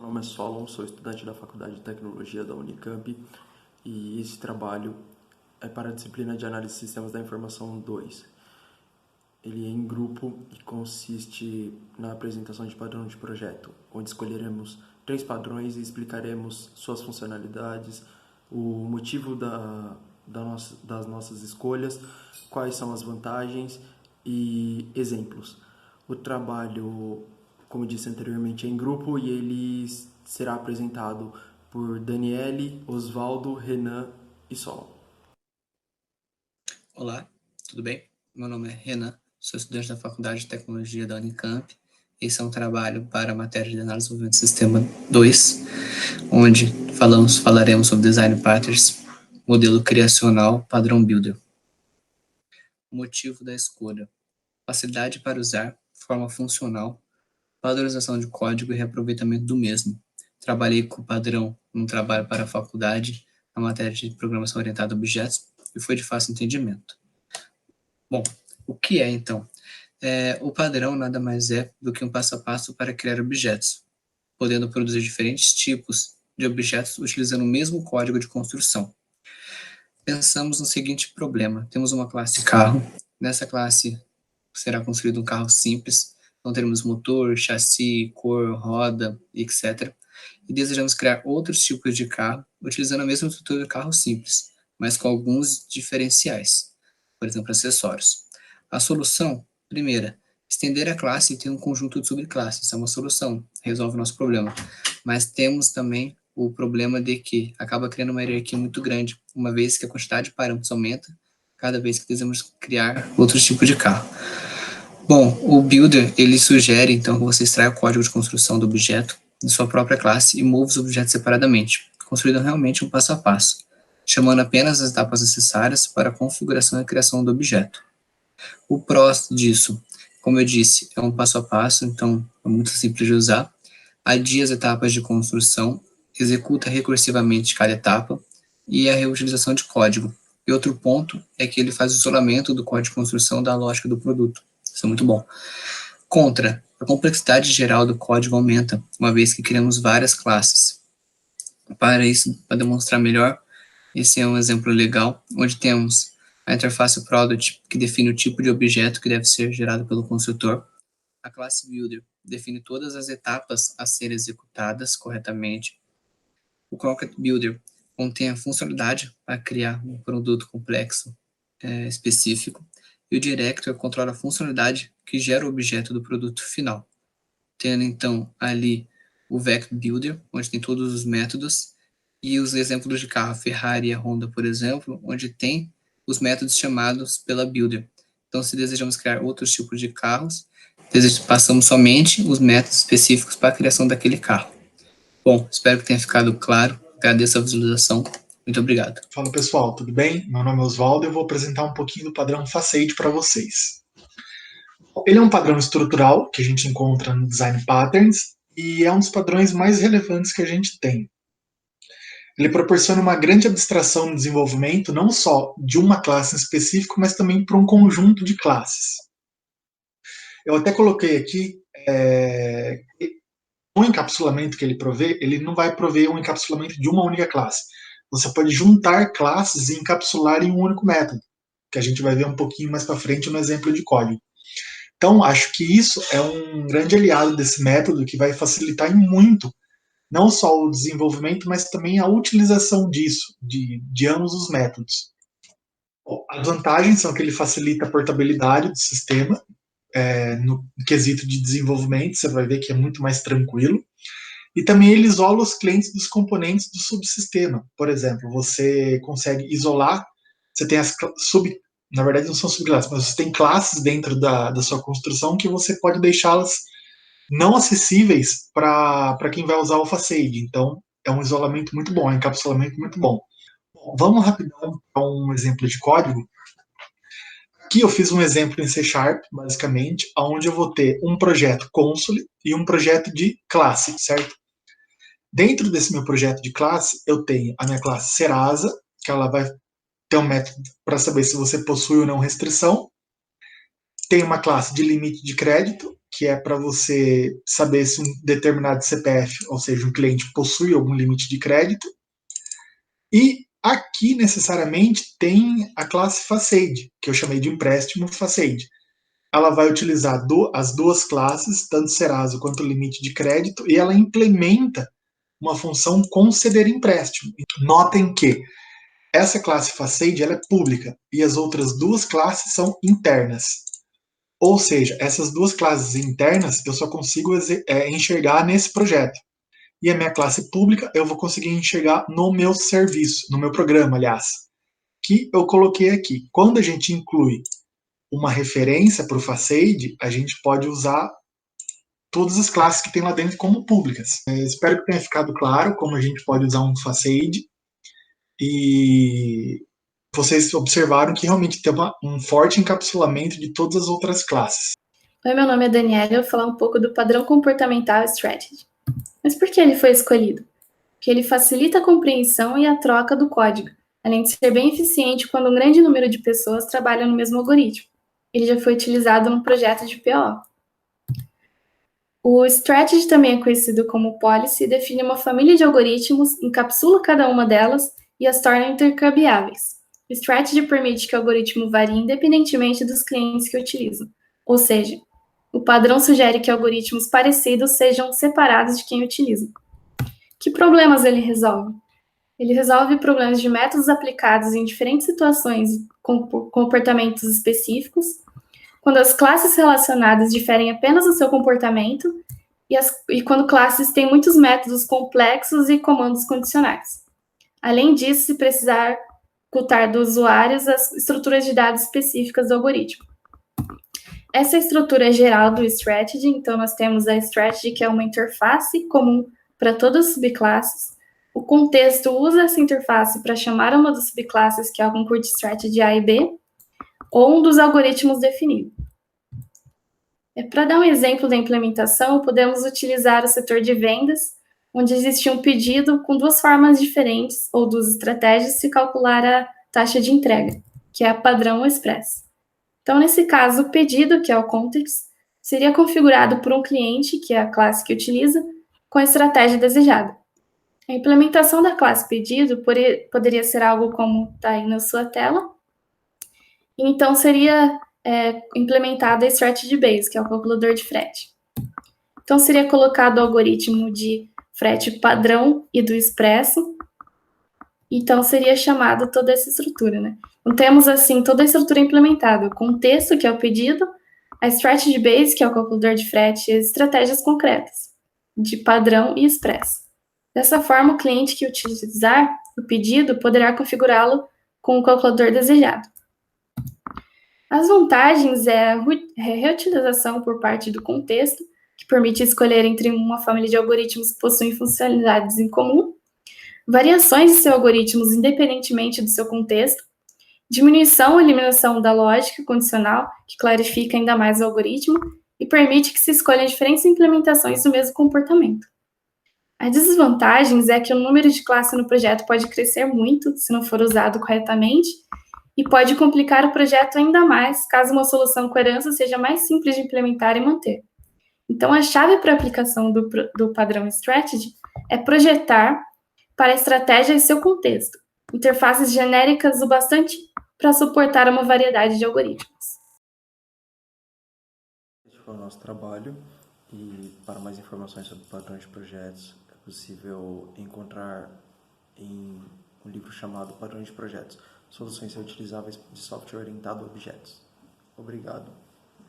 Meu nome é Solon, sou estudante da Faculdade de Tecnologia da Unicamp e esse trabalho é para a disciplina de Análise de Sistemas da Informação 2. Ele é em grupo e consiste na apresentação de padrão de projeto, onde escolheremos 3 padrões e explicaremos suas funcionalidades, o motivo das nossas escolhas, quais são as vantagens e exemplos. O trabalho, como disse anteriormente, é em grupo e ele será apresentado por Daniele, Osvaldo, Renan e Solon. Olá, tudo bem? Meu nome é Renan, sou estudante da Faculdade de Tecnologia da Unicamp. Esse é um trabalho para a matéria de Análise de Desenvolvimento do Sistema 2, onde falaremos sobre Design Patterns, modelo criacional, padrão Builder. O motivo da escolha: facilidade para usar, forma funcional, padronização de código e reaproveitamento do mesmo. Trabalhei com o padrão num trabalho para a faculdade, na matéria de programação orientada a objetos, e foi de fácil entendimento. Bom, o que é então? O padrão nada mais é do que um passo a passo para criar objetos, podendo produzir diferentes tipos de objetos utilizando o mesmo código de construção. Pensamos no seguinte problema: temos uma classe carro, nessa classe será construído um carro simples, então teremos motor, chassi, cor, roda, etc. E desejamos criar outros tipos de carro utilizando a mesma estrutura do carro simples, mas com alguns diferenciais, por exemplo, acessórios. A solução, primeira, estender a classe e ter um conjunto de subclasses. Isso é uma solução, resolve o nosso problema. Mas temos também o problema de que acaba criando uma hierarquia muito grande, uma vez que a quantidade de parâmetros aumenta cada vez que desejamos criar outro tipo de carro. Bom, o Builder, ele sugere, então, que você extraia o código de construção do objeto de sua própria classe e mova os objetos separadamente, construindo realmente um passo a passo, chamando apenas as etapas necessárias para a configuração e criação do objeto. O prós disso, como eu disse, é um passo a passo, então é muito simples de usar. Adia as etapas de construção, executa recursivamente cada etapa e a reutilização de código. E outro ponto é que ele faz o isolamento do código de construção da lógica do produto. Isso é muito bom. Contra, a complexidade geral do código aumenta, uma vez que criamos várias classes. Para isso, para demonstrar melhor, esse é um exemplo legal, onde temos a interface Product, que define o tipo de objeto que deve ser gerado pelo construtor. A classe Builder define todas as etapas a serem executadas corretamente. O Croquet Builder contém a funcionalidade para criar um produto complexo específico. E o Director controla a funcionalidade que gera o objeto do produto final. Tendo, então, ali o Vector Builder, onde tem todos os métodos, e os exemplos de carro, a Ferrari e a Honda, por exemplo, onde tem os métodos chamados pela Builder. Então, se desejamos criar outros tipos de carros, passamos somente os métodos específicos para a criação daquele carro. Bom, espero que tenha ficado claro. Agradeço a visualização. Muito obrigado. Fala pessoal, tudo bem? Meu nome é Osvaldo e eu vou apresentar um pouquinho do padrão Facade para vocês. Ele é um padrão estrutural que a gente encontra no Design Patterns e é um dos padrões mais relevantes que a gente tem. Ele proporciona uma grande abstração no desenvolvimento, não só de uma classe em específico, mas também para um conjunto de classes. Eu até coloquei aqui o encapsulamento que ele provê, ele não vai prover um encapsulamento de uma única classe. Você pode juntar classes e encapsular em um único método, que a gente vai ver um pouquinho mais para frente no exemplo de código. Então, acho que isso é um grande aliado desse método que vai facilitar em muito, não só o desenvolvimento, mas também a utilização disso, de ambos os métodos. Bom, as vantagens são que ele facilita a portabilidade do sistema, no quesito de desenvolvimento, você vai ver que é muito mais tranquilo. E também ele isola os clientes dos componentes do subsistema. Por exemplo, você consegue isolar, você tem na verdade não são subclasses, mas você tem classes dentro da sua construção que você pode deixá-las não acessíveis para quem vai usar o Facade. Então, é um isolamento muito bom, é um encapsulamento muito bom. Bom, vamos rapidão para um exemplo de código. Aqui eu fiz um exemplo em C#, basicamente, onde eu vou ter um projeto console e um projeto de classe, certo? Dentro desse meu projeto de classe, eu tenho a minha classe Serasa, que ela vai ter um método para saber se você possui ou não restrição. Tem uma classe de limite de crédito que é para você saber se um determinado CPF, ou seja, um cliente, possui algum limite de crédito. E aqui, necessariamente, tem a classe Facade, que eu chamei de empréstimo Facade. Ela vai utilizar as duas classes, tanto Serasa quanto limite de crédito, e ela implementa uma função conceder empréstimo. Notem que essa classe Facade ela é pública e as outras duas classes são internas. Ou seja, essas duas classes internas eu só consigo enxergar nesse projeto. E a minha classe pública eu vou conseguir enxergar no meu serviço, no meu programa, aliás, que eu coloquei aqui. Quando a gente inclui uma referência para o Facade, a gente pode usar todas as classes que tem lá dentro como públicas. Espero que tenha ficado claro como a gente pode usar um Facade. E vocês observaram que realmente tem um forte encapsulamento de todas as outras classes. Oi, meu nome é Daniela e eu vou falar um pouco do padrão comportamental Strategy. Mas por que ele foi escolhido? Porque ele facilita a compreensão e a troca do código, além de ser bem eficiente quando um grande número de pessoas trabalham no mesmo algoritmo. Ele já foi utilizado no projeto de PO. O Strategy também é conhecido como Policy e define uma família de algoritmos, encapsula cada uma delas e as torna intercambiáveis. O Strategy permite que o algoritmo varie independentemente dos clientes que o utilizam, ou seja, o padrão sugere que algoritmos parecidos sejam separados de quem utiliza. Que problemas ele resolve? Ele resolve problemas de métodos aplicados em diferentes situações com comportamentos específicos, quando as classes relacionadas diferem apenas no seu comportamento e quando classes têm muitos métodos complexos e comandos condicionais. Além disso, se precisar ocultar dos usuários as estruturas de dados específicas do algoritmo. Essa é a estrutura geral do Strategy, então nós temos a Strategy, que é uma interface comum para todas as subclasses. O contexto usa essa interface para chamar uma das subclasses, que é algum concurso de Strategy A e B, ou um dos algoritmos definido. Para dar um exemplo da implementação, podemos utilizar o setor de vendas, onde existe um pedido com duas formas diferentes, ou duas estratégias, de se calcular a taxa de entrega, que é a padrão ou express. Então, nesse caso, o pedido, que é o context, seria configurado por um cliente, que é a classe que utiliza, com a estratégia desejada. A implementação da classe pedido poderia ser algo como está aí na sua tela. Então, seria implementada a Strategy Base, que é o calculador de frete. Então, seria colocado o algoritmo de frete padrão e do expresso. Então, seria chamado toda essa estrutura, né? Então, temos, assim, toda a estrutura implementada. O contexto, que é o pedido, a Strategy Base, que é o calculador de frete, e as estratégias concretas, de padrão e expresso. Dessa forma, o cliente que utilizar o pedido poderá configurá-lo com o calculador desejado. As vantagens é a reutilização por parte do contexto, que permite escolher entre uma família de algoritmos que possuem funcionalidades em comum, variações de seus algoritmos independentemente do seu contexto, diminuição ou eliminação da lógica condicional, que clarifica ainda mais o algoritmo e permite que se escolham diferentes implementações do mesmo comportamento. As desvantagens é que o número de classes no projeto pode crescer muito se não for usado corretamente e pode complicar o projeto ainda mais caso uma solução com herança seja mais simples de implementar e manter. Então, a chave para a aplicação do padrão Strategy é projetar para a estratégia e seu contexto, interfaces genéricas o bastante para suportar uma variedade de algoritmos. Este foi o nosso trabalho e para mais informações sobre padrões de projetos é possível encontrar em um livro chamado Padrões de Projetos, Soluções Reutilizáveis de Software Orientado a Objetos. Obrigado.